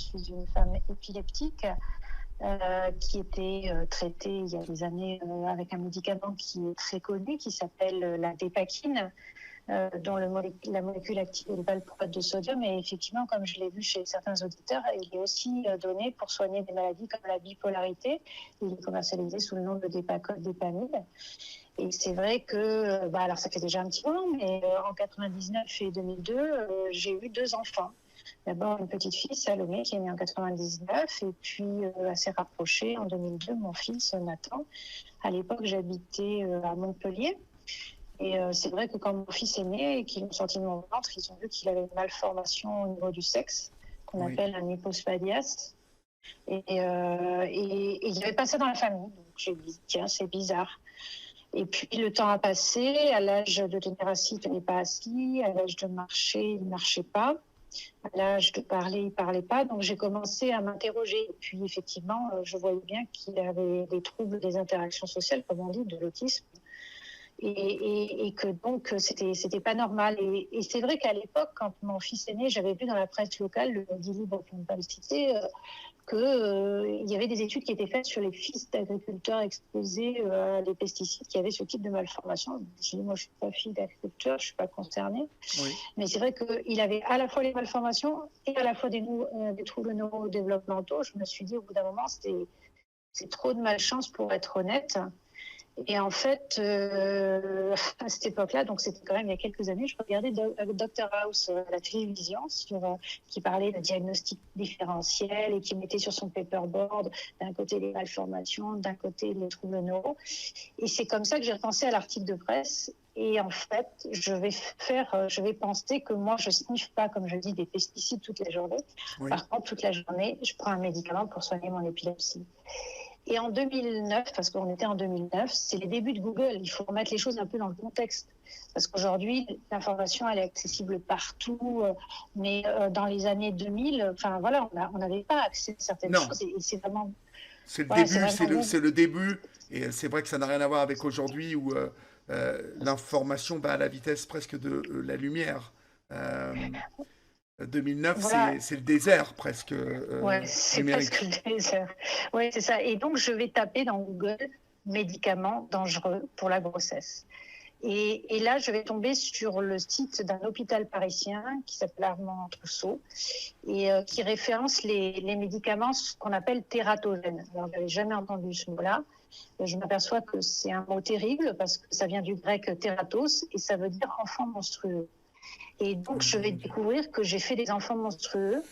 suis une femme épileptique qui était traitée il y a des années avec un médicament qui est très connu, qui s'appelle la dépakine, dont la molécule active est le valproate de sodium. Et effectivement, comme je l'ai vu chez certains auditeurs, il est aussi donné pour soigner des maladies comme la bipolarité. Il est commercialisé sous le nom de Dépacol, Dépamil. Et c'est vrai que, alors ça fait déjà un petit moment, mais en 99 et 2002, j'ai eu 2 enfants. D'abord une petite fille, Salomé, qui est née en 99, et puis assez rapprochée en 2002, mon fils Nathan. À l'époque, j'habitais à Montpellier. Et c'est vrai que quand mon fils est né et qu'ils l'ont sorti de mon ventre, ils ont vu qu'il avait une malformation au niveau du sexe, qu'on Oui. appelle un hypospadias. Et il n'y avait pas ça dans la famille. Donc j'ai dit, tiens, c'est bizarre. Et puis le temps a passé. À l'âge de tenir assis, il ne tenait pas assis. À l'âge de marcher, il ne marchait pas. À l'âge de parler, il ne parlait pas. Donc j'ai commencé à m'interroger. Et puis effectivement, je voyais bien qu'il avait des troubles des interactions sociales, comme on dit, de l'autisme. Et que donc c'était pas normal. Et c'est vrai qu'à l'époque, quand mon fils est né, j'avais vu dans la presse locale, le Midi Libre, pour ne pas le citer, qu'il y avait des études qui étaient faites sur les fils d'agriculteurs exposés à des pesticides qui avaient ce type de malformation. Je dis, moi, je ne suis pas fille d'agriculteur, je ne suis pas concernée. Oui. Mais c'est vrai qu'il avait à la fois les malformations et à la fois des troubles neurodéveloppementaux. Je me suis dit, au bout d'un moment, c'est trop de malchance pour être honnête. Et en fait, à cette époque-là, donc c'était quand même il y a quelques années, je regardais Dr House à la télévision qui parlait de diagnostic différentiel et qui mettait sur son paperboard d'un côté les malformations, d'un côté les troubles neuro. Et c'est comme ça que j'ai repensé à l'article de presse. Et en fait, je vais penser que moi, je sniffe pas, comme je dis, des pesticides toute la journée. Oui. Par contre, toute la journée, je prends un médicament pour soigner mon épilepsie. Et en 2009, parce qu'on était en 2009, c'est les débuts de Google. Il faut remettre les choses un peu dans le contexte. Parce qu'aujourd'hui, l'information, elle est accessible partout. Mais dans les années 2000, enfin voilà, on n'avait pas accès à certaines Non, choses. Et c'est vraiment, c'est le voilà, c'est début, vraiment vous. c'est le début. Et c'est vrai que ça n'a rien à voir avec aujourd'hui où l'information va à la vitesse presque de la lumière. Euh, 2009, Voilà, c'est le désert presque ouais, c'est presque numérique. le désert. Oui, c'est ça. Et donc, je vais taper dans Google médicaments dangereux pour la grossesse. Et là, je vais tomber sur le site d'un hôpital parisien qui s'appelle Armand Trousseau et qui référence les médicaments qu'on appelle tératogènes. Alors, je n'avais jamais entendu ce mot-là. Je m'aperçois que c'est un mot terrible parce que ça vient du grec tératos et ça veut dire enfant monstrueux. Et donc, Oh je vais mon Dieu. découvrir que j'ai fait des enfants monstrueux